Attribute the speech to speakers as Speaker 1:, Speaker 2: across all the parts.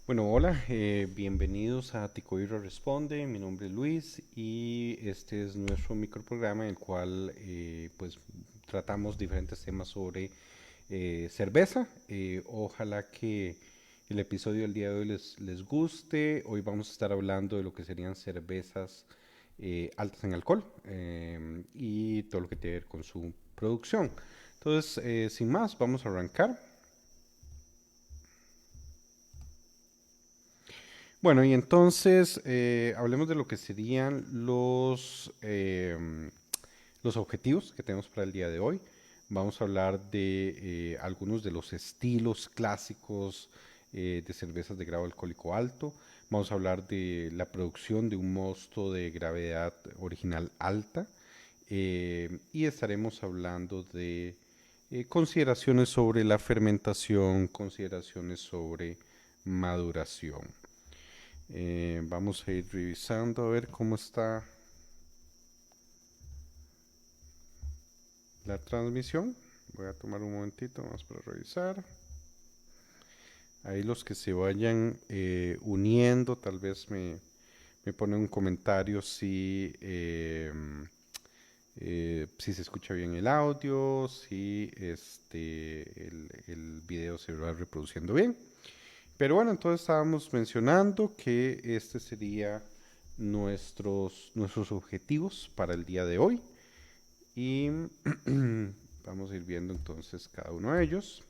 Speaker 1: Bueno, hola, bienvenidos a Ticoiro Responde. Mi nombre es Luis y este es nuestro microprograma en el cual pues tratamos diferentes temas sobre cerveza. Ojalá que el episodio del día de hoy les guste. Hoy vamos a estar hablando de lo que serían cervezas altas en alcohol y todo lo que tiene que ver con su producción. Entonces, sin más, vamos a arrancar. Bueno, y entonces hablemos de lo que serían los objetivos que tenemos para el día de hoy. Vamos a hablar de algunos de los estilos clásicos de cervezas de grado alcohólico alto. Vamos a hablar de la producción de un mosto de gravedad original alta. Y estaremos hablando de consideraciones sobre la fermentación, consideraciones sobre maduración. Vamos a ir revisando a ver cómo está la transmisión. Voy a tomar un momentito más para revisar. Ahí los que se vayan uniendo, tal vez me ponen un comentario si se escucha bien el audio, si el video se va reproduciendo bien. Pero bueno, entonces estábamos mencionando que este sería nuestros objetivos para el día de hoy. Y vamos a ir viendo entonces cada uno de ellos.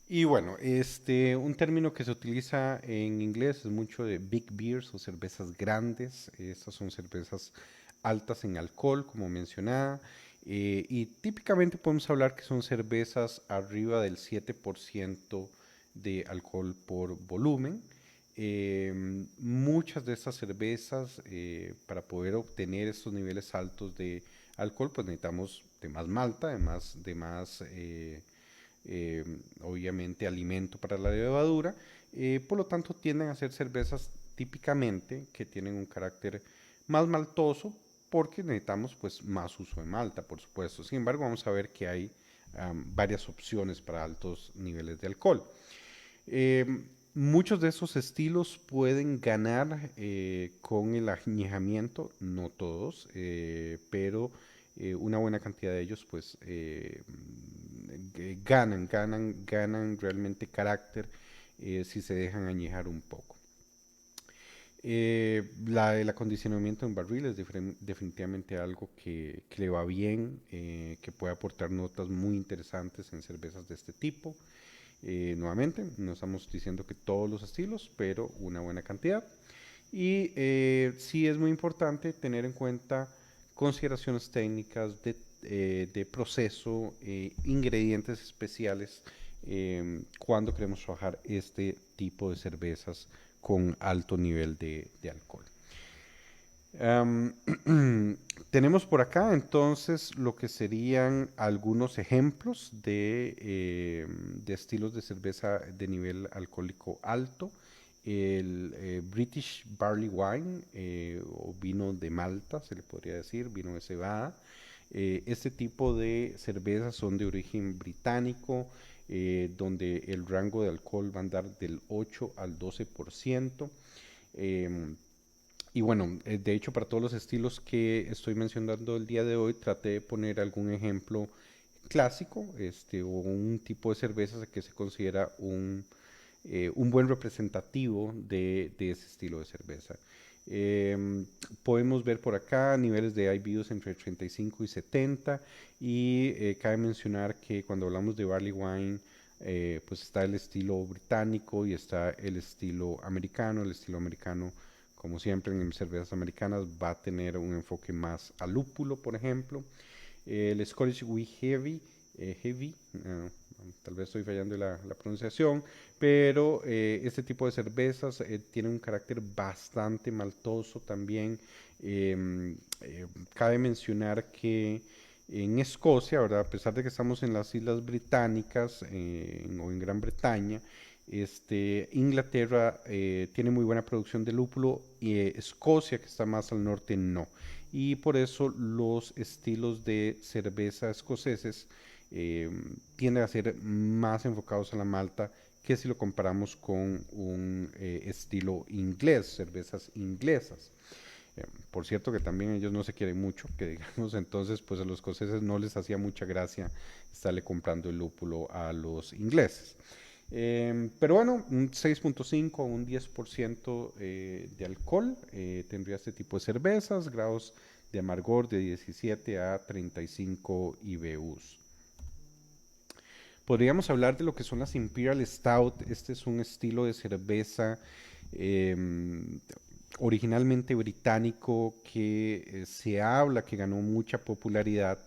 Speaker 1: Y bueno, un término que se utiliza en inglés es mucho de big beers o cervezas grandes. Estas son cervezas altas en alcohol, como mencionaba. Y típicamente podemos hablar que son cervezas arriba del 7% de alcohol por volumen. Muchas de estas cervezas, para poder obtener estos niveles altos de alcohol, pues necesitamos de más malta, de más, obviamente, alimento para la levadura. Por lo tanto, tienden a ser cervezas típicamente que tienen un carácter más maltoso porque necesitamos pues más uso de malta, por supuesto. Sin embargo, vamos a ver que hay varias opciones para altos niveles de alcohol. Muchos de esos estilos pueden ganar con el añejamiento, no todos, pero una buena cantidad de ellos pues ganan realmente carácter si se dejan añejar un poco. El acondicionamiento en barril es definitivamente algo que le va bien, que puede aportar notas muy interesantes en cervezas de este tipo. Nuevamente, no estamos diciendo que todos los estilos, pero una buena cantidad. Y sí es muy importante tener en cuenta consideraciones técnicas de proceso, ingredientes especiales cuando queremos trabajar este tipo de cervezas con alto nivel de alcohol. Um, tenemos por acá entonces lo que serían algunos ejemplos de estilos de cerveza de nivel alcohólico alto. El British Barley Wine o vino de Malta, se le podría decir, vino de cebada. Este tipo de cervezas son de origen británico, donde el rango de alcohol va a andar del 8 al 12%. Eh, y bueno, de hecho para todos los estilos que estoy mencionando el día de hoy, traté de poner algún ejemplo clásico, o un tipo de cerveza que se considera un buen representativo de ese estilo de cerveza. Podemos ver por acá niveles de IBUs entre 35 y 70 y cabe mencionar que cuando hablamos de barley wine, pues está el estilo británico y está el estilo americano. El estilo americano, como siempre en cervezas americanas, va a tener un enfoque más al lúpulo, por ejemplo. El Scottish Wee Heavy, tal vez estoy fallando la pronunciación, pero este tipo de cervezas tiene un carácter bastante maltoso también. Cabe mencionar que en Escocia, ¿verdad? A pesar de que estamos en las Islas Británicas o en Gran Bretaña, Inglaterra tiene muy buena producción de lúpulo y Escocia, que está más al norte, no. Y por eso los estilos de cerveza escoceses eh, tienden a ser más enfocados a la malta que si lo comparamos con un estilo inglés, cervezas inglesas. Por cierto que también ellos no se quieren mucho, que digamos, entonces pues a los escoceses no les hacía mucha gracia estarle comprando el lúpulo a los ingleses. Pero bueno, un 6.5 o un 10% de alcohol tendría este tipo de cervezas, grados de amargor de 17 a 35 IBUs. Podríamos hablar de lo que son las Imperial Stout. Este es un estilo de cerveza eh, originalmente británico que se habla que ganó mucha popularidad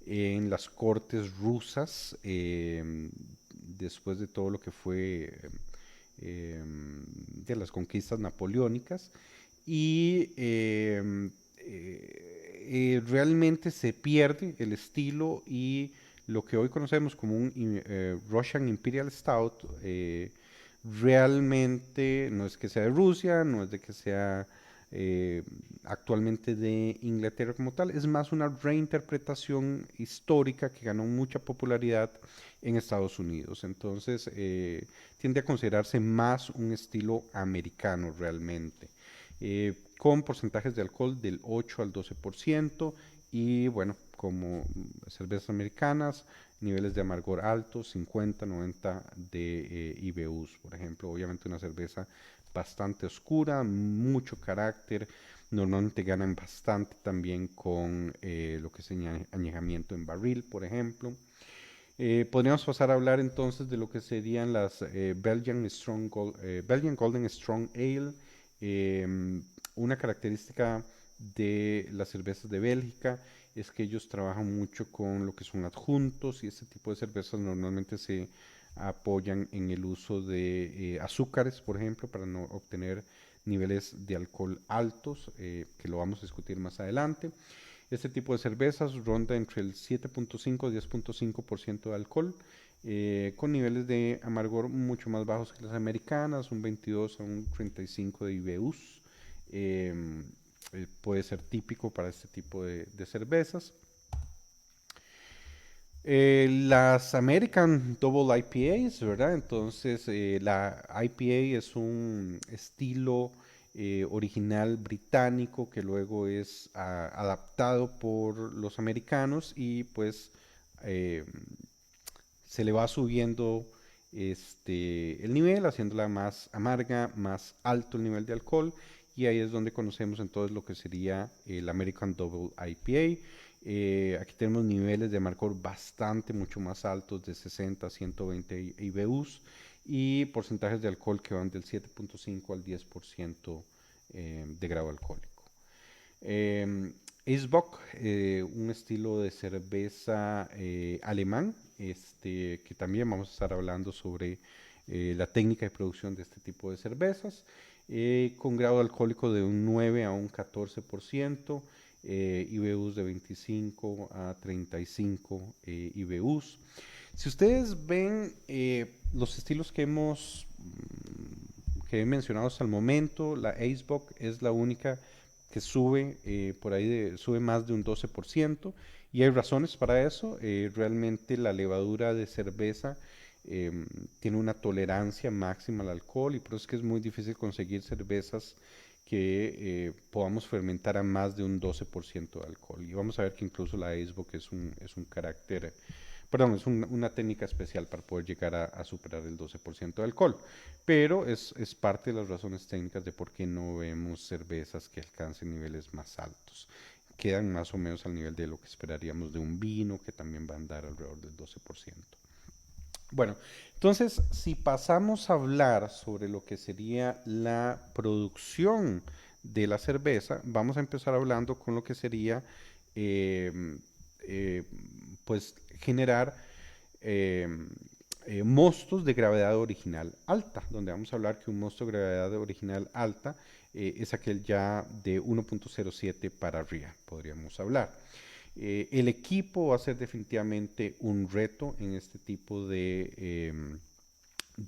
Speaker 1: en las cortes rusas después de todo lo que fue de las conquistas napoleónicas y realmente se pierde el estilo y lo que hoy conocemos como un Russian Imperial Stout realmente no es que sea de Rusia, no es de que sea actualmente de Inglaterra como tal, es más una reinterpretación histórica que ganó mucha popularidad en Estados Unidos. Entonces tiende a considerarse más un estilo americano realmente. Con porcentajes de alcohol del 8 al 12% y bueno, como cervezas americanas, niveles de amargor altos, 50, 90 de IBUs, por ejemplo. Obviamente una cerveza bastante oscura, mucho carácter. Normalmente ganan bastante también con lo que es añejamiento en barril, por ejemplo. Podríamos pasar a hablar entonces de lo que serían las Belgian Golden Strong Ale. Una característica de las cervezas de Bélgica es que ellos trabajan mucho con lo que son adjuntos y este tipo de cervezas normalmente se apoyan en el uso de azúcares, por ejemplo, para no obtener niveles de alcohol altos, que lo vamos a discutir más adelante. Este tipo de cervezas ronda entre el 7.5 y 10.5% de alcohol, con niveles de amargor mucho más bajos que las americanas, un 22 a un 35 de IBUs. Puede ser típico para este tipo de cervezas. Las American Double IPAs, ¿verdad? Entonces, la IPA es un estilo original británico que luego es adaptado por los americanos y pues eh, se le va subiendo el nivel, haciéndola más amarga, más alto el nivel de alcohol, y ahí es donde conocemos entonces lo que sería el American Double IPA. Aquí tenemos niveles de amargor bastante, mucho más altos, de 60 a 120 IBUs, y porcentajes de alcohol que van del 7.5 al 10% de grado alcohólico. Eisbock, un estilo de cerveza alemán, que también vamos a estar hablando sobre la técnica de producción de este tipo de cervezas, con grado alcohólico de un 9 a un 14%, IBUs de 25 a 35 IBUs. Si ustedes ven los estilos que he mencionado hasta el momento, la Eisbock es la única que sube por ahí sube más de un 12% y hay razones para eso. Realmente la levadura de cerveza eh, tiene una tolerancia máxima al alcohol y por eso es que es muy difícil conseguir cervezas que podamos fermentar a más de un 12% de alcohol. Y vamos a ver que incluso la Eisbock es un carácter, perdón, es una técnica especial para poder llegar a superar el 12% de alcohol. Pero es parte de las razones técnicas de por qué no vemos cervezas que alcancen niveles más altos. Quedan más o menos al nivel de lo que esperaríamos de un vino, que también va a andar alrededor del 12%. Bueno, entonces, si pasamos a hablar sobre lo que sería la producción de la cerveza, vamos a empezar hablando con lo que sería, eh, eh, pues, generar eh, mostos de gravedad original alta, donde vamos a hablar que un mosto de gravedad original alta es aquel ya de 1.07 para arriba, podríamos hablar. El equipo va a ser definitivamente un reto en este tipo de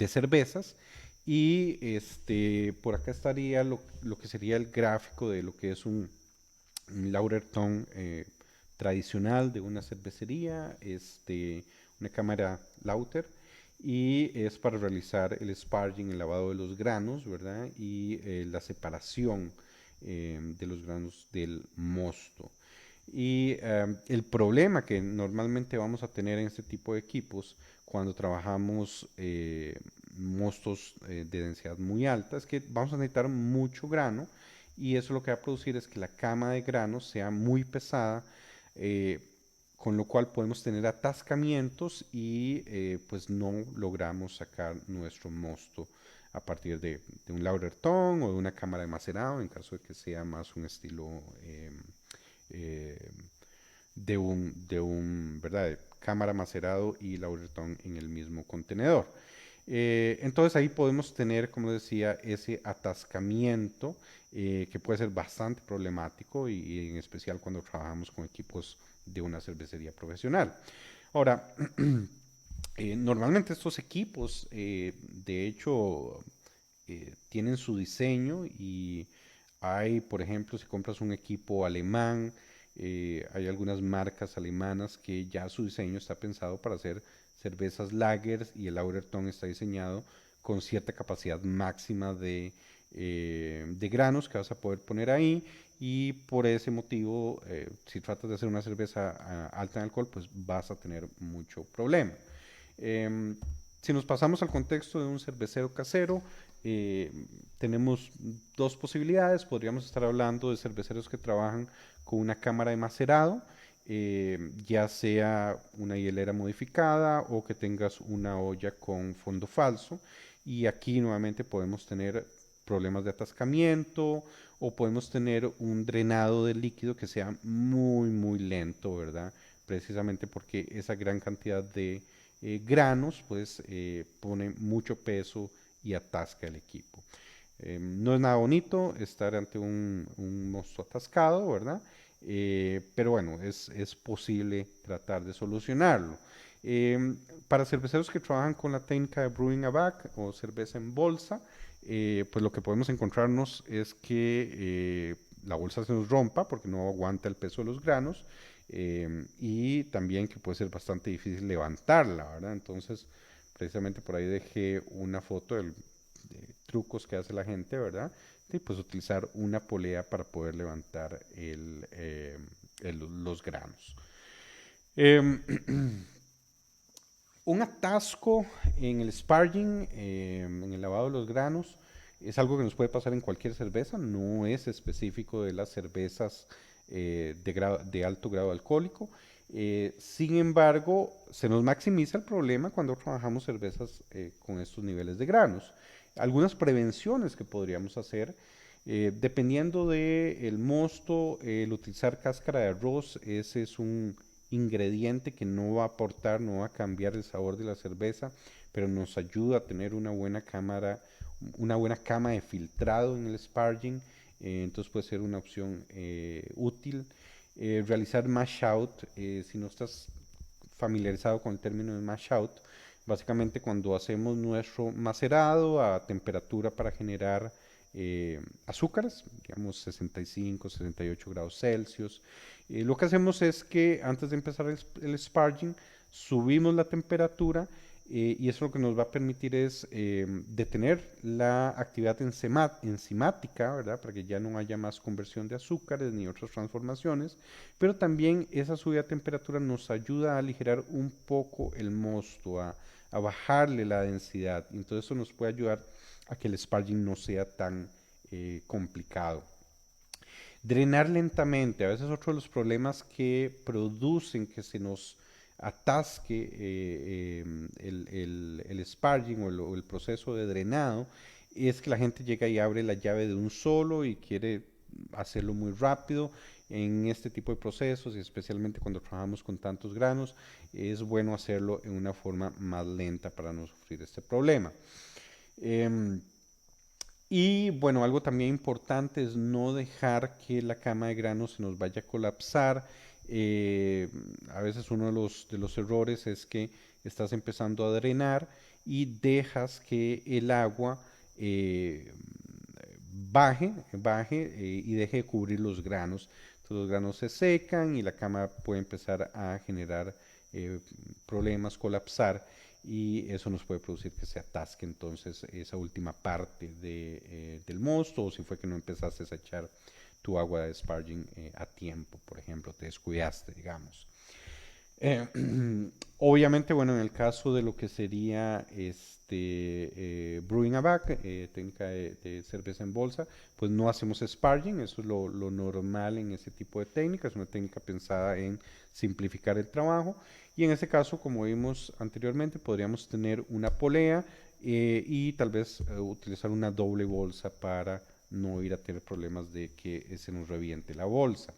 Speaker 1: cervezas. Y por acá estaría lo que sería el gráfico de lo que es un Lauterton tradicional de una cervecería, una cámara Lauter, y es para realizar el sparging, el lavado de los granos, ¿verdad? Y la separación de los granos del mosto. Y el problema que normalmente vamos a tener en este tipo de equipos cuando trabajamos mostos de densidad muy alta es que vamos a necesitar mucho grano, y eso lo que va a producir es que la cama de granos sea muy pesada, eh, con lo cual podemos tener atascamientos y pues no logramos sacar nuestro mosto a partir de un Lauterton o de una cámara de macerado, en caso de que sea más un estilo eh, ¿verdad? Cámara macerado y Lauterton en el mismo contenedor. Entonces ahí podemos tener, como decía, ese atascamiento que puede ser bastante problemático, y en especial cuando trabajamos con equipos de una cervecería profesional. Ahora, normalmente estos equipos, de hecho, tienen su diseño, y hay, por ejemplo, si compras un equipo alemán, hay algunas marcas alemanas que ya su diseño está pensado para hacer cervezas lagers, y el Lauterton está diseñado con cierta capacidad máxima de granos que vas a poder poner ahí, y por ese motivo, si tratas de hacer una cerveza alta en alcohol, pues vas a tener mucho problema. Em, si nos pasamos al contexto de un cervecero casero, eh, tenemos dos posibilidades. Podríamos estar hablando de cerveceros que trabajan con una cámara de macerado, ya sea una hielera modificada o que tengas una olla con fondo falso. Y aquí nuevamente podemos tener problemas de atascamiento, o podemos tener un drenado de líquido que sea muy, muy lento, ¿verdad? Precisamente porque esa gran cantidad de granos pues pone mucho peso y atasca el equipo. No es nada bonito estar ante un mosto atascado, ¿verdad? Pero bueno, es posible tratar de solucionarlo. Para cerveceros que trabajan con la técnica de brewing a bag o cerveza en bolsa, pues lo que podemos encontrarnos es que la bolsa se nos rompa porque no aguanta el peso de los granos, y también que puede ser bastante difícil levantarla, ¿verdad? Entonces, precisamente por ahí dejé una foto de trucos que hace la gente, ¿verdad? Y pues utilizar una polea para poder levantar los granos. Eh, un atasco en el sparging, en el lavado de los granos, es algo que nos puede pasar en cualquier cerveza, no es específico de las cervezas de alto grado alcohólico. Sin embargo, se nos maximiza el problema cuando trabajamos cervezas con estos niveles de granos. Algunas prevenciones que podríamos hacer, dependiendo del mosto, el utilizar cáscara de arroz, ese es un ingrediente que no va a aportar, no va a cambiar el sabor de la cerveza, pero nos ayuda a tener una buena cama de filtrado en el sparging. Entonces puede ser una opción útil. Realizar mash out, si no estás familiarizado con el término de mash out, básicamente cuando hacemos nuestro macerado a temperatura para generar azúcares, digamos 65, 68 grados Celsius. Lo que hacemos es que antes de empezar el sparging, subimos la temperatura, y eso lo que nos va a permitir es detener la actividad enzimática, ¿verdad? Para que ya no haya más conversión de azúcares ni otras transformaciones, pero también esa subida de temperatura nos ayuda a aligerar un poco el mosto, a bajarle la densidad. Entonces eso nos puede ayudar a que el sparging no sea tan complicado. Drenar lentamente, a veces otro de los problemas que producen que se nos atasque el sparging o el proceso de drenado es que la gente llega y abre la llave de un solo y quiere hacerlo muy rápido. En este tipo de procesos, y especialmente cuando trabajamos con tantos granos, es bueno hacerlo en una forma más lenta para no sufrir este problema. Y bueno, algo también importante es no dejar que la cama de granos se nos vaya a colapsar. Eh, a veces uno de los errores es que estás empezando a drenar y dejas que el agua baje y deje de cubrir los granos. pues los granos se secan y la cámara puede empezar a generar problemas, colapsar, y eso nos puede producir que se atasque entonces esa última parte del mosto, o si fue que no empezaste a echar tu agua de sparging a tiempo, por ejemplo, te descuidaste, digamos. Eh, Obviamente, bueno, en el caso de lo que sería brewing a bag, técnica de cerveza en bolsa, pues no hacemos sparging, eso es lo normal en ese tipo de técnica, es una técnica pensada en simplificar el trabajo, y en ese caso, como vimos anteriormente, podríamos tener una polea y tal vez utilizar una doble bolsa para no ir a tener problemas de que se nos reviente la bolsa.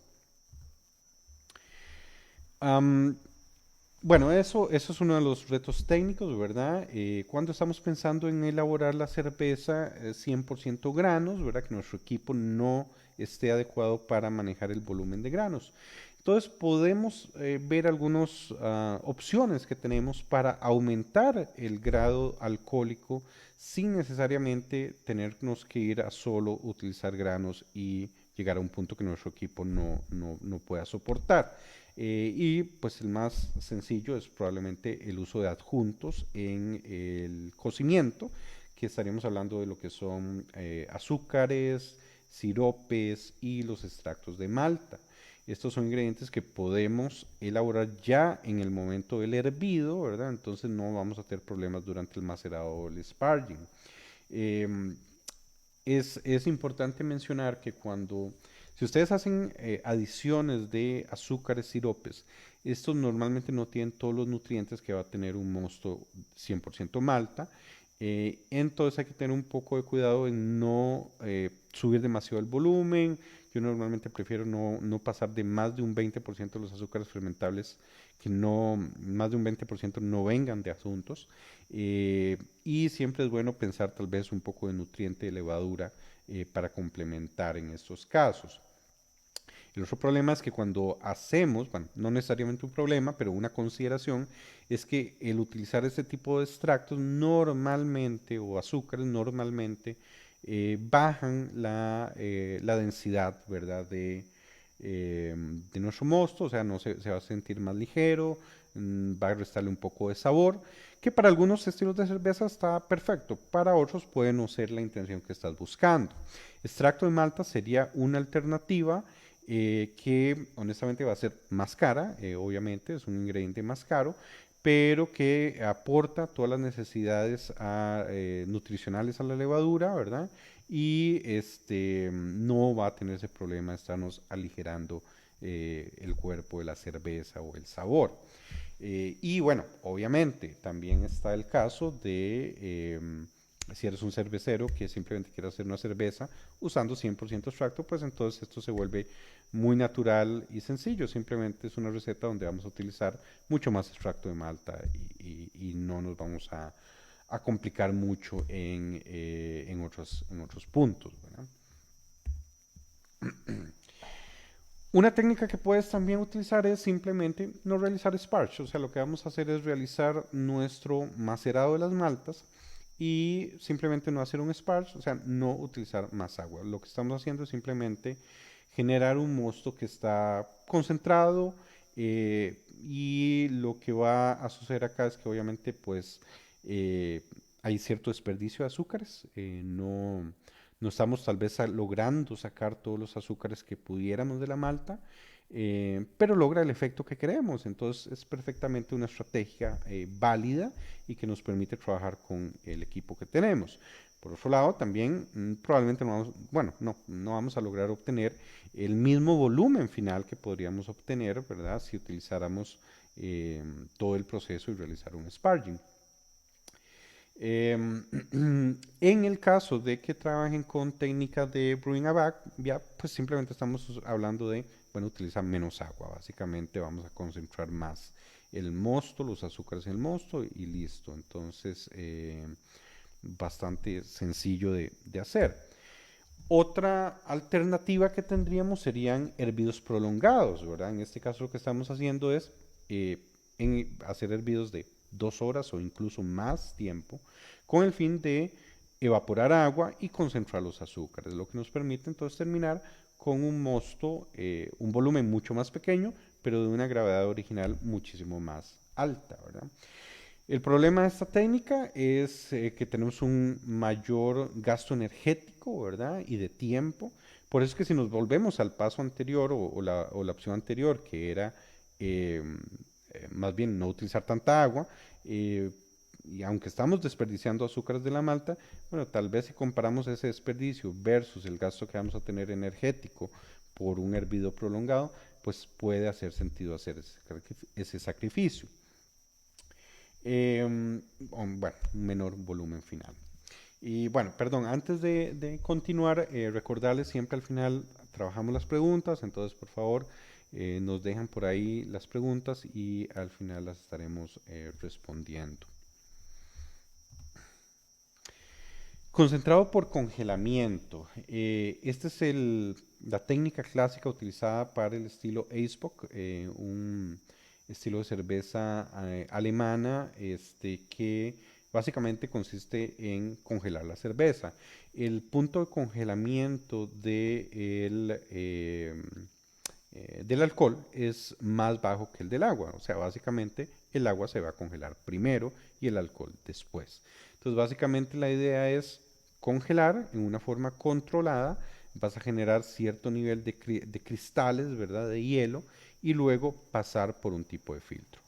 Speaker 1: Am, Bueno, eso es uno de los retos técnicos, ¿verdad? Cuando estamos pensando en elaborar la cerveza 100% granos, ¿verdad? Que nuestro equipo no esté adecuado para manejar el volumen de granos. Entonces podemos ver algunas opciones que tenemos para aumentar el grado alcohólico sin necesariamente tenernos que ir a solo utilizar granos y llegar a un punto que nuestro equipo no pueda soportar. Y pues el más sencillo es probablemente el uso de adjuntos en el cocimiento, que estaríamos hablando de lo que son azúcares, siropes y los extractos de malta. Estos son ingredientes que podemos elaborar ya en el momento del hervido, ¿verdad? Entonces no vamos a tener problemas durante el macerado o el sparging. Eh, es importante mencionar que si ustedes hacen adiciones de azúcares, siropes, estos normalmente no tienen todos los nutrientes que va a tener un mosto 100% malta. Entonces hay que tener un poco de cuidado en no subir demasiado el volumen. Yo normalmente prefiero no pasar de más de un 20% de los azúcares fermentables, que no, más de un 20% no vengan de adjuntos. Y siempre es bueno pensar tal vez un poco de nutriente de levadura para complementar en estos casos. El otro problema es que cuando hacemos, bueno, no necesariamente un problema, pero una consideración es que el utilizar este tipo de extractos normalmente, o azúcares normalmente, bajan la densidad, ¿verdad? De nuestro mosto, o sea, no se va a sentir más ligero, va a restarle un poco de sabor, que para algunos estilos de cerveza está perfecto, para otros puede no ser la intención que estás buscando. Extracto de malta sería una alternativa que honestamente va a ser más cara, obviamente, es un ingrediente más caro, pero que aporta todas las necesidades nutricionales a la levadura, ¿verdad? Y no va a tener ese problema de estarnos aligerando el cuerpo de la cerveza o el sabor. Y bueno, obviamente también está el caso de si eres un cervecero que simplemente quiere hacer una cerveza usando 100% extracto, pues entonces esto se vuelve muy natural y sencillo. Simplemente es una receta donde vamos a utilizar mucho más extracto de malta y no nos vamos a complicar mucho en otros puntos, ¿verdad? Una técnica que puedes también utilizar es simplemente no realizar sparge, o sea, lo que vamos a hacer es realizar nuestro macerado de las maltas y simplemente no hacer un sparge, o sea, no utilizar más agua. Lo que estamos haciendo es simplemente generar un mosto que está concentrado, y lo que va a suceder acá es que obviamente pues eh, hay cierto desperdicio de azúcares, no estamos tal vez logrando sacar todos los azúcares que pudiéramos de la malta, pero logra el efecto que queremos. Entonces es perfectamente una estrategia válida y que nos permite trabajar con el equipo que tenemos. Por otro lado, también probablemente no vamos a lograr obtener el mismo volumen final que podríamos obtener, ¿verdad? Si utilizáramos todo el proceso y realizar un sparging. En el caso de que trabajen con técnicas de brewing a bag, ya pues simplemente estamos hablando de, bueno, utilizar menos agua. Básicamente vamos a concentrar más el mosto, los azúcares en el mosto y listo. Entonces, bastante sencillo de hacer. Otra alternativa que tendríamos serían hervidos prolongados, ¿verdad? En este caso lo que estamos haciendo es hacer hervidos de 2 horas o incluso más tiempo con el fin de evaporar agua y concentrar los azúcares, lo que nos permite entonces terminar con un mosto, un volumen mucho más pequeño, pero de una gravedad original muchísimo más alta, ¿verdad? El problema de esta técnica es que tenemos un mayor gasto energético, ¿verdad? Y de tiempo. Por eso es que si nos volvemos al paso anterior o la opción anterior, que era eh, más bien no utilizar tanta agua, eh, y aunque estamos desperdiciando azúcares de la malta, bueno, tal vez si comparamos ese desperdicio versus el gasto que vamos a tener energético por un hervido prolongado, pues puede hacer sentido hacer ese sacrificio. Bueno, un menor volumen final. Y bueno, perdón, antes de continuar, recordarles siempre al final trabajamos las preguntas, entonces por favor nos dejan por ahí las preguntas y al final las estaremos respondiendo. Concentrado por congelamiento. Esta es la técnica clásica utilizada para el estilo Eisbock, un estilo de cerveza alemana que básicamente consiste en congelar la cerveza. El punto de congelamiento del alcohol es más bajo que el del agua. O sea, básicamente el agua se va a congelar primero y el alcohol después. Entonces, básicamente la idea es congelar en una forma controlada. Vas a generar cierto nivel de cristales, ¿verdad? De hielo y luego pasar por un tipo de filtro.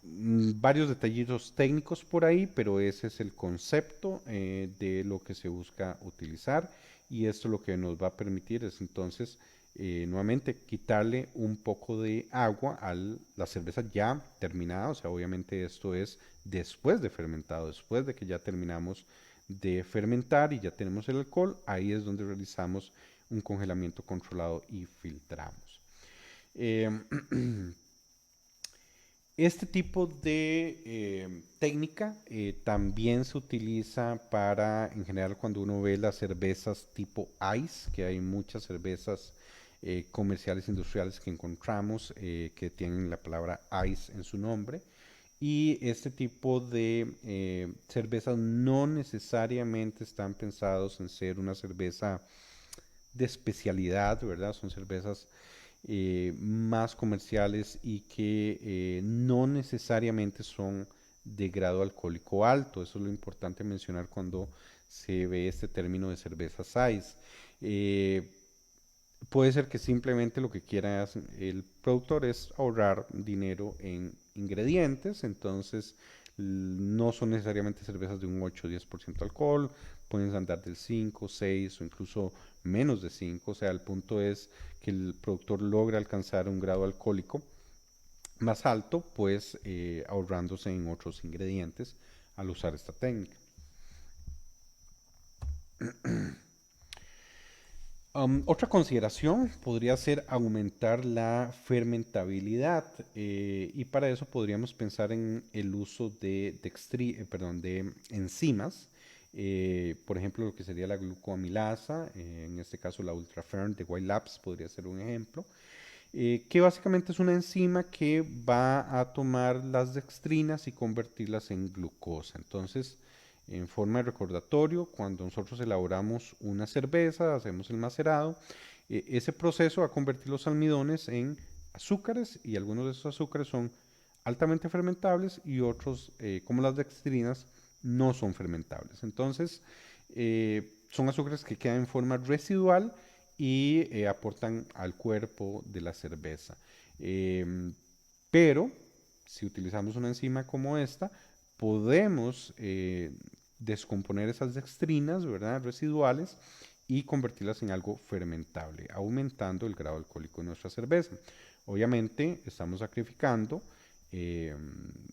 Speaker 1: Varios detallitos técnicos por ahí, pero ese es el concepto de lo que se busca utilizar y esto lo que nos va a permitir es entonces nuevamente quitarle un poco de agua a la cerveza ya terminada, o sea, obviamente esto es después de fermentado, después de que ya terminamos de fermentar y ya tenemos el alcohol, ahí es donde realizamos un congelamiento controlado y filtramos. Eh, Este tipo de técnica también se utiliza para, en general, cuando uno ve las cervezas tipo ICE, que hay muchas cervezas comerciales industriales que encontramos que tienen la palabra ICE en su nombre. Y este tipo de cervezas no necesariamente están pensados en ser una cerveza de especialidad, ¿verdad? Son cervezas más comerciales y que no necesariamente son de grado alcohólico alto. Eso es lo importante mencionar cuando se ve este término de cerveza size. Puede ser que simplemente lo que quiera el productor es ahorrar dinero en ingredientes, entonces no son necesariamente cervezas de un 8 o 10% alcohol, pueden andar del 5, 6 o incluso menos de 5, o sea, el punto es que el productor logra alcanzar un grado alcohólico más alto, pues ahorrándose en otros ingredientes al usar esta técnica. Otra consideración podría ser aumentar la fermentabilidad y para eso podríamos pensar en el uso de enzimas, por ejemplo lo que sería la glucoamilasa, en este caso la Ultraferm de White Labs podría ser un ejemplo, que básicamente es una enzima que va a tomar las dextrinas y convertirlas en glucosa. Entonces, en forma de recordatorio, cuando nosotros elaboramos una cerveza, hacemos el macerado, ese proceso va a convertir los almidones en azúcares y algunos de esos azúcares son altamente fermentables y otros, como las dextrinas, no son fermentables. Entonces, son azúcares que quedan en forma residual y aportan al cuerpo de la cerveza. Pero si utilizamos una enzima como esta, podemos descomponer esas dextrinas, ¿verdad? Residuales y convertirlas en algo fermentable, aumentando el grado alcohólico de nuestra cerveza. Obviamente estamos sacrificando eh,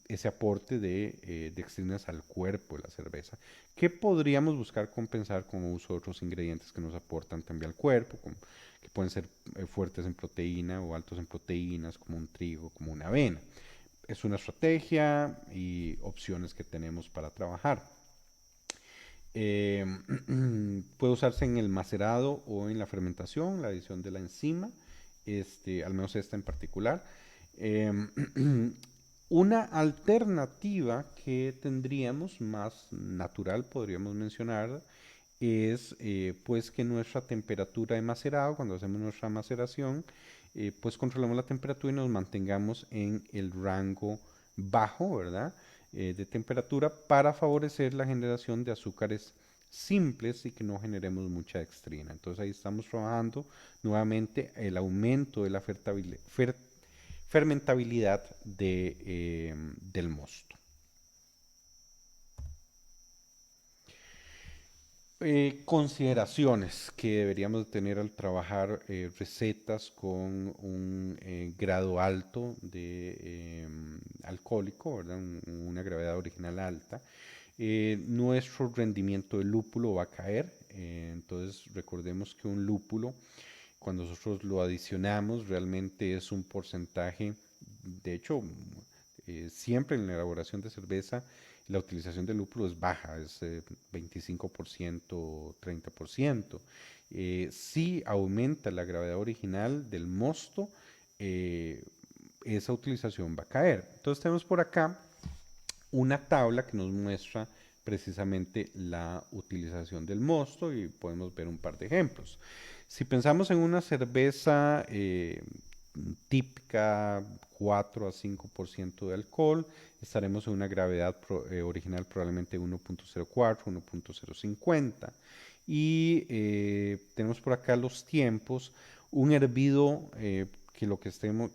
Speaker 1: ese aporte de dextrinas al cuerpo de la cerveza, que podríamos buscar compensar con el uso de otros ingredientes que nos aportan también al cuerpo, que pueden ser fuertes en proteína o altos en proteínas, como un trigo, como una avena. Es una estrategia y opciones que tenemos para trabajar. Eh, puede usarse en el macerado o en la fermentación, la adición de la enzima, al menos esta en particular. Eh, una alternativa que tendríamos más natural, podríamos mencionar, es pues que nuestra temperatura de macerado, cuando hacemos nuestra maceración, pues controlamos la temperatura y nos mantengamos en el rango bajo, ¿verdad? De temperatura para favorecer la generación de azúcares simples y que no generemos mucha dextrina. Entonces ahí estamos trabajando nuevamente el aumento de la fermentabilidad del mosto. Consideraciones que deberíamos tener al trabajar recetas con un grado alto de alcohólico, ¿verdad? Una gravedad original alta. Nuestro rendimiento del lúpulo va a caer, entonces recordemos que un lúpulo, cuando nosotros lo adicionamos, realmente es un porcentaje, de hecho, siempre en la elaboración de cerveza, la utilización del lúpulo es baja, es 25%, 30%. Si aumenta la gravedad original del mosto, esa utilización va a caer. Entonces tenemos por acá una tabla que nos muestra precisamente la utilización del mosto y podemos ver un par de ejemplos. Si pensamos en una cerveza típica, 4 a 5% de alcohol, estaremos en una gravedad original probablemente 1.04, 1.050. Y tenemos por acá los tiempos, un hervido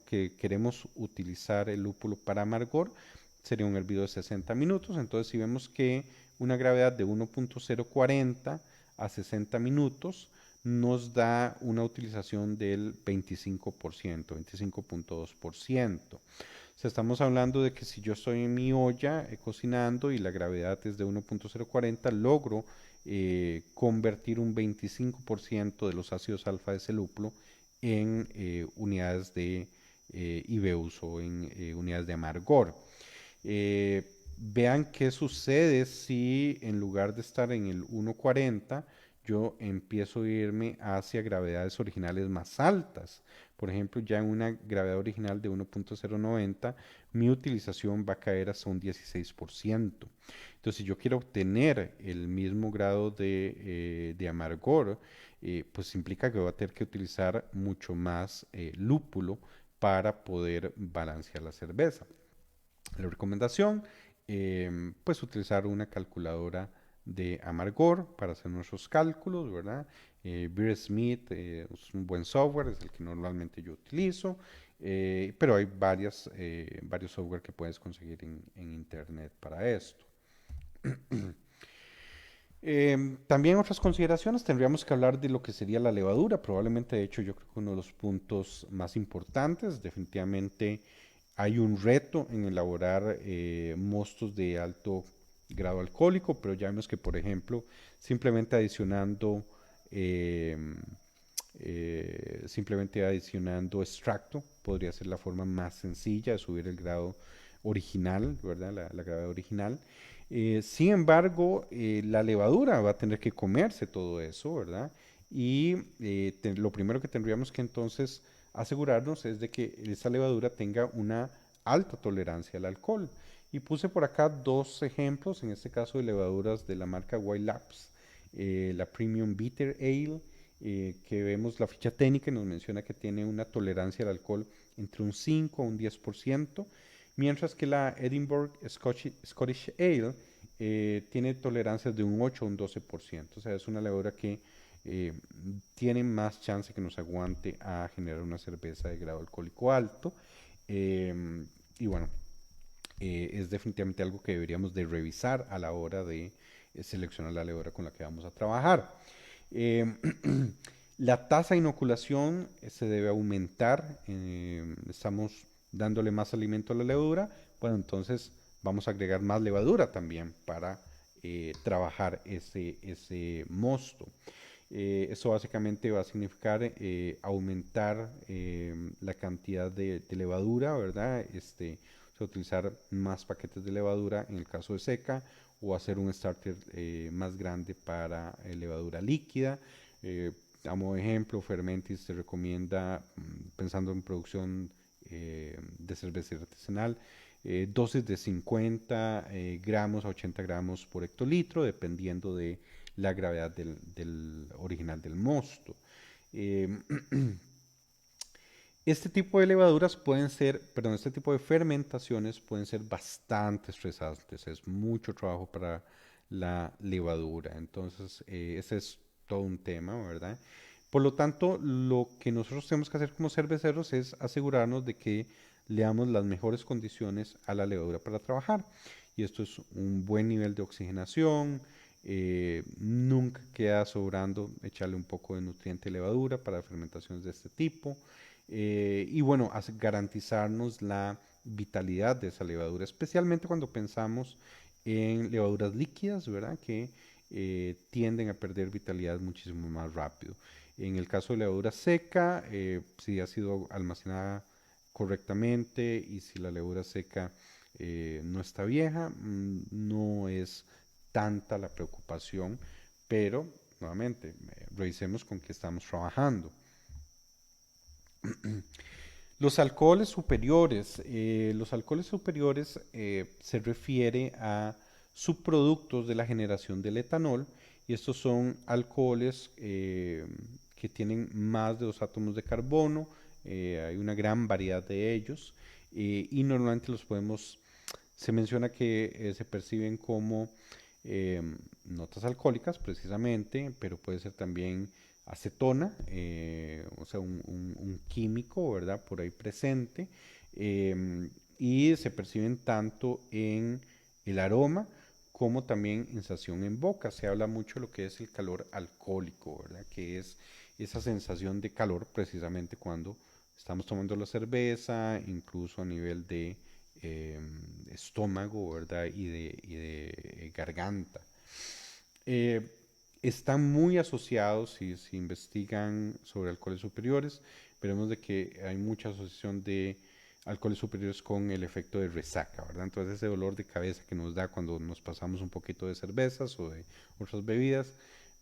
Speaker 1: que queremos utilizar el lúpulo para amargor sería un hervido de 60 minutos. Entonces, si vemos que una gravedad de 1.040 a 60 minutos nos da una utilización del 25%, 25.2%. O sea, estamos hablando de que si yo estoy en mi olla cocinando y la gravedad es de 1.040, logro convertir un 25% de los ácidos alfa de ese lúpulo en unidades de IBUs o en unidades de amargor. Vean qué sucede si en lugar de estar en el 1.40, yo empiezo a irme hacia gravedades originales más altas. Por ejemplo, ya en una gravedad original de 1.090, mi utilización va a caer hasta un 16%. Entonces, si yo quiero obtener el mismo grado de amargor, pues implica que voy a tener que utilizar mucho más lúpulo para poder balancear la cerveza. La recomendación, pues utilizar una calculadora de amargor para hacer nuestros cálculos, ¿verdad? Beersmith es un buen software, es el que normalmente yo utilizo, pero hay varios software que puedes conseguir en internet para esto. También otras consideraciones, tendríamos que hablar de lo que sería la levadura, probablemente de hecho yo creo que uno de los puntos más importantes, definitivamente hay un reto en elaborar mostos de alto grado alcohólico, pero ya vemos que por ejemplo eh, simplemente adicionando extracto podría ser la forma más sencilla de subir el grado original, ¿verdad? La gravedad original. Sin embargo, la levadura va a tener que comerse todo eso, ¿verdad? Y lo primero que tendríamos que entonces asegurarnos es de que esa levadura tenga una alta tolerancia al alcohol. Y puse por acá dos ejemplos, en este caso de levaduras de la marca Wild Labs, la Premium Bitter Ale, que vemos la ficha técnica y nos menciona que tiene una tolerancia al alcohol entre un 5 a un 10%, mientras que la Edinburgh Scottish Ale tiene tolerancias de un 8 a un 12%. O sea, es una levadura que tiene más chance que nos aguante a generar una cerveza de grado alcohólico alto. Y bueno, es definitivamente algo que deberíamos de revisar a la hora de seleccionar la levadura con la que vamos a trabajar. Eh, la tasa de inoculación se debe aumentar. Estamos dándole más alimento a la levadura. Bueno, entonces vamos a agregar más levadura también para trabajar ese mosto. Eso básicamente va a significar aumentar la cantidad de levadura, ¿verdad? O sea, utilizar más paquetes de levadura en el caso de seca o hacer un starter más grande para levadura líquida. A modo de ejemplo, Fermentis se recomienda, pensando en producción de cerveza artesanal, dosis de 50 gramos a 80 gramos por hectolitro, dependiendo de la gravedad del original del mosto. Eh, Este tipo de levaduras pueden ser, perdón, este tipo de fermentaciones pueden ser bastante estresantes. Es mucho trabajo para la levadura. Entonces, ese es todo un tema, ¿verdad? Por lo tanto, lo que nosotros tenemos que hacer como cerveceros es asegurarnos de que le damos las mejores condiciones a la levadura para trabajar. Y esto es un buen nivel de oxigenación. Nunca queda sobrando echarle un poco de nutriente de levadura para fermentaciones de este tipo. Y bueno, garantizarnos la vitalidad de esa levadura, especialmente cuando pensamos en levaduras líquidas, ¿verdad? Que tienden a perder vitalidad muchísimo más rápido. En el caso de levadura seca, si ha sido almacenada correctamente y si la levadura seca no está vieja, no es tanta la preocupación, pero nuevamente, revisemos con qué estamos trabajando. Los alcoholes superiores se refiere a subproductos de la generación del etanol y estos son alcoholes que tienen más de 2 átomos de carbono, hay una gran variedad de ellos y normalmente se menciona que se perciben como eh, notas alcohólicas precisamente, pero puede ser también acetona, o sea, un químico, ¿verdad? Por ahí presente, y se perciben tanto en el aroma como también en sensación en boca. Se habla mucho de lo que es el calor alcohólico, ¿verdad? Que es esa sensación de calor precisamente cuando estamos tomando la cerveza, incluso a nivel de eh, estómago, ¿verdad? Y de garganta. Eh, Están muy asociados, si se investigan sobre alcoholes superiores, veremos de que hay mucha asociación de alcoholes superiores con el efecto de resaca, ¿verdad? Entonces ese dolor de cabeza que nos da cuando nos pasamos un poquito de cervezas o de otras bebidas,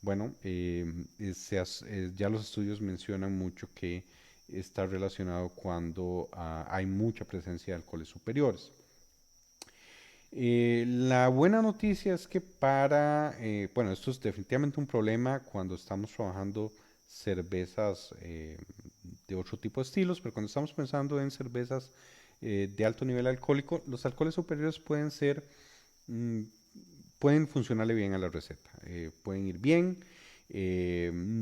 Speaker 1: bueno, ya los estudios mencionan mucho que está relacionado cuando hay mucha presencia de alcoholes superiores. La buena noticia es que bueno, esto es definitivamente un problema cuando estamos trabajando cervezas de otro tipo de estilos, pero cuando estamos pensando en cervezas de alto nivel alcohólico, los alcoholes superiores mm, pueden funcionarle bien a la receta, pueden ir bien,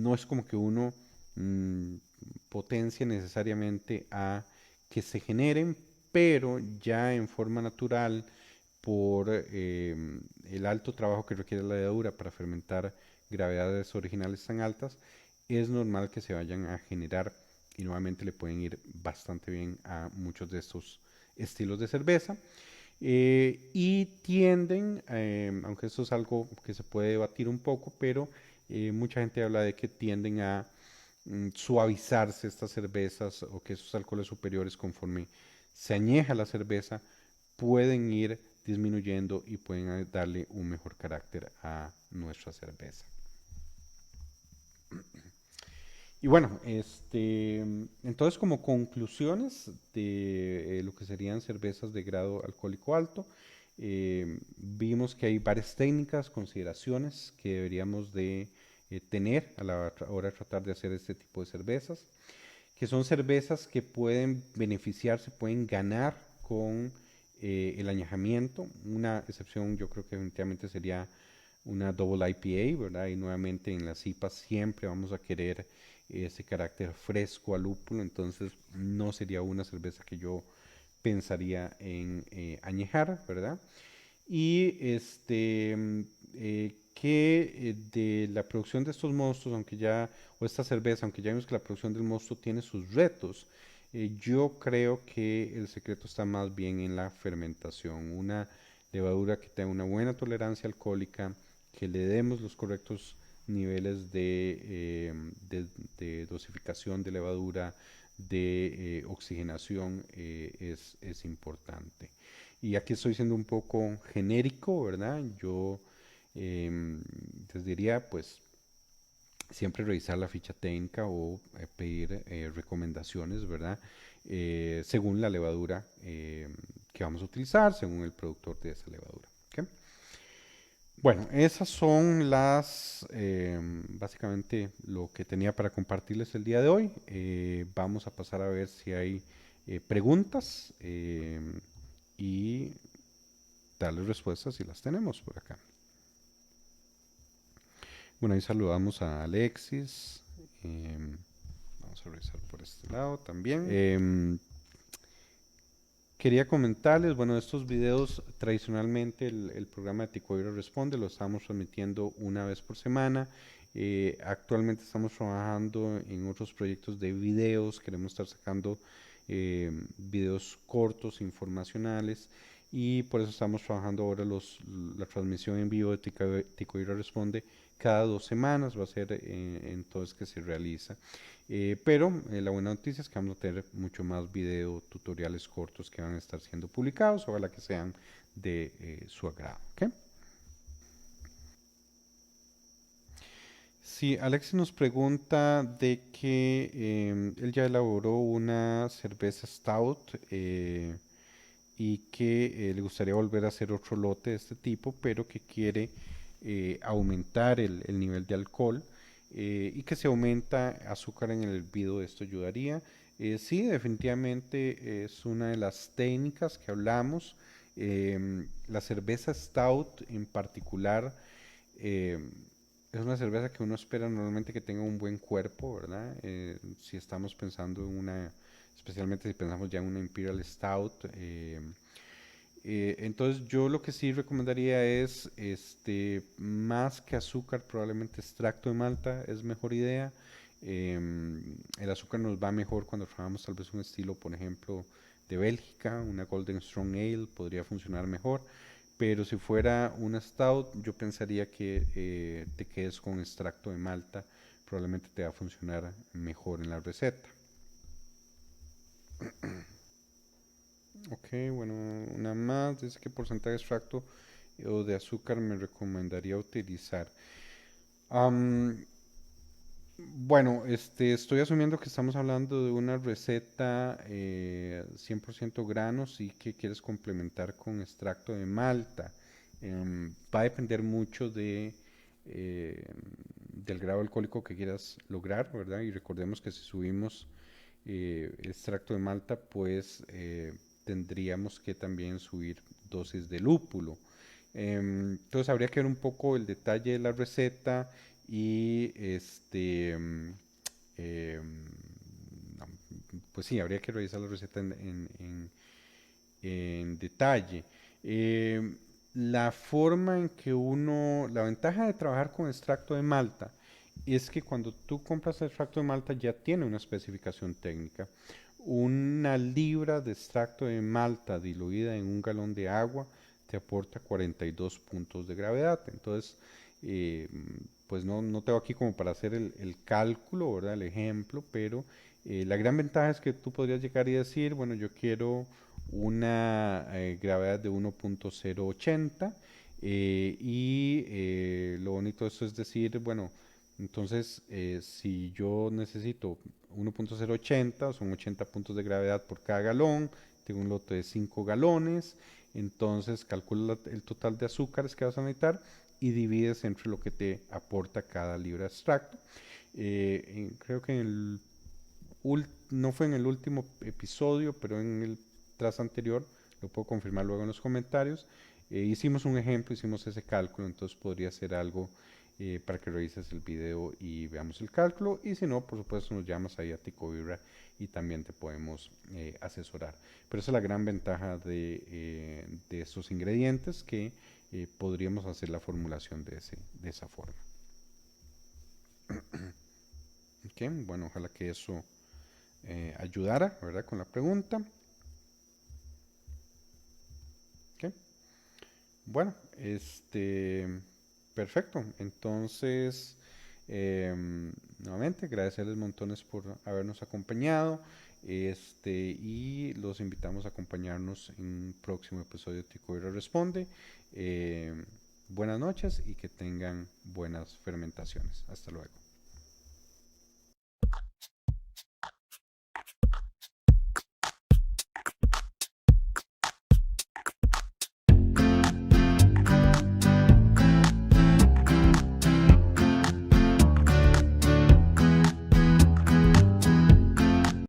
Speaker 1: no es como que uno mm, potencie necesariamente a que se generen, pero ya en forma natural, por el alto trabajo que requiere la levadura para fermentar gravedades originales tan altas, es normal que se vayan a generar y nuevamente le pueden ir bastante bien a muchos de estos estilos de cerveza. Y tienden, aunque esto es algo que se puede debatir un poco, pero mucha gente habla de que tienden a suavizarse estas cervezas o que esos alcoholes superiores conforme se añeja la cerveza pueden ir disminuyendo y pueden darle un mejor carácter a nuestra cerveza. Y bueno, entonces como conclusiones de lo que serían cervezas de grado alcohólico alto, vimos que hay varias técnicas, consideraciones que deberíamos de tener a la hora de tratar de hacer este tipo de cervezas, que son cervezas que pueden beneficiarse, pueden ganar con el añejamiento. Una excepción yo creo que definitivamente sería una Double IPA, ¿verdad? Y nuevamente en las IPAs siempre vamos a querer ese carácter fresco al lúpulo, entonces no sería una cerveza que yo pensaría en añejar, ¿verdad? Y que de la producción de estos mostos, o esta cerveza, aunque ya vimos que la producción del mosto tiene sus retos, yo creo que el secreto está más bien en la fermentación. Una levadura que tenga una buena tolerancia alcohólica, que le demos los correctos niveles de dosificación de levadura, de oxigenación, es importante. Y aquí estoy siendo un poco genérico, ¿verdad? Yo les diría, pues, siempre revisar la ficha técnica o pedir recomendaciones, ¿verdad? Según la levadura que vamos a utilizar según el productor de esa levadura. ¿Ok? Bueno, esas son básicamente lo que tenía para compartirles el día de hoy. Vamos a pasar a ver si hay preguntas y darles respuestas si las tenemos por acá. Bueno, ahí saludamos a Alexis. Vamos a revisar por este lado también. Quería comentarles, bueno, estos videos tradicionalmente el programa de Ticoiro Responde lo estamos transmitiendo una vez por semana. Actualmente estamos trabajando en otros proyectos de videos, queremos estar sacando videos cortos, informacionales, y por eso estamos trabajando ahora la transmisión en vivo de Ticoiro Responde cada 2 semanas, va a ser entonces que se realiza. Pero la buena noticia es que vamos a tener mucho más video tutoriales cortos que van a estar siendo publicados, ojalá que sean de su agrado. ¿Okay? Sí, Alex nos pregunta de que él ya elaboró una cerveza stout y que le gustaría volver a hacer otro lote de este tipo, pero que quiere aumentar el nivel de alcohol y que si aumenta azúcar en el hervido esto ayudaría. Sí, definitivamente es una de las técnicas que hablamos. La cerveza stout en particular eh, es una cerveza que uno espera normalmente que tenga un buen cuerpo, ¿verdad? Si estamos pensando en especialmente si pensamos ya en una Imperial Stout. Entonces yo lo que sí recomendaría es, más que azúcar, probablemente extracto de malta es mejor idea. El azúcar nos va mejor cuando trabajamos tal vez un estilo, por ejemplo, de Bélgica, una Golden Strong Ale podría funcionar mejor. Pero si fuera una stout, yo pensaría que te quedes con extracto de malta, probablemente te va a funcionar mejor en la receta. Ok, bueno, una más, dice qué porcentaje de extracto o de azúcar me recomendaría utilizar. Am, bueno, estoy asumiendo que estamos hablando de una receta 100% granos y que quieres complementar con extracto de malta. Va a depender mucho eh, del grado alcohólico que quieras lograr, ¿verdad? Y recordemos que si subimos extracto de malta, pues tendríamos que también subir dosis de lúpulo. Entonces habría que ver un poco el detalle de la receta y em, pues sí, habría que revisar la receta en detalle. La forma en que la ventaja de trabajar con extracto de malta es que cuando tú compras el extracto de malta ya tiene una especificación técnica. Una libra de extracto de malta diluida en 1 galón de agua te aporta 42 puntos de gravedad. Entonces, eh, pues no tengo aquí como para hacer el cálculo, ¿verdad? El ejemplo, pero la gran ventaja es que tú podrías llegar y decir, bueno, yo quiero una gravedad de 1.080 y lo bonito de esto es decir, bueno, entonces si yo necesito 1.080, son 80 puntos de gravedad por cada galón, tengo un lote de 5 galones, entonces calcula el total de azúcares que vas a necesitar y divides entre lo que te aporta cada libra de extracto. Creo que no fue en el último episodio, pero en el tras anterior, lo puedo confirmar luego en los comentarios. Hicimos un ejemplo, hicimos ese cálculo, entonces podría ser algo para que revises el video y veamos el cálculo. Y si no, por supuesto, nos llamas ahí a Ticovibra y también te podemos asesorar. Pero esa es la gran ventaja de estos ingredientes, que podríamos hacer la formulación de esa forma. Okay, bueno, ojalá que eso ayudara, ¿verdad? Con la pregunta. Okay. Bueno, perfecto. Entonces, nuevamente agradecerles montones por habernos acompañado. Y los invitamos a acompañarnos en un próximo episodio de Ticoira Responde. Buenas noches y que tengan buenas fermentaciones. Hasta luego.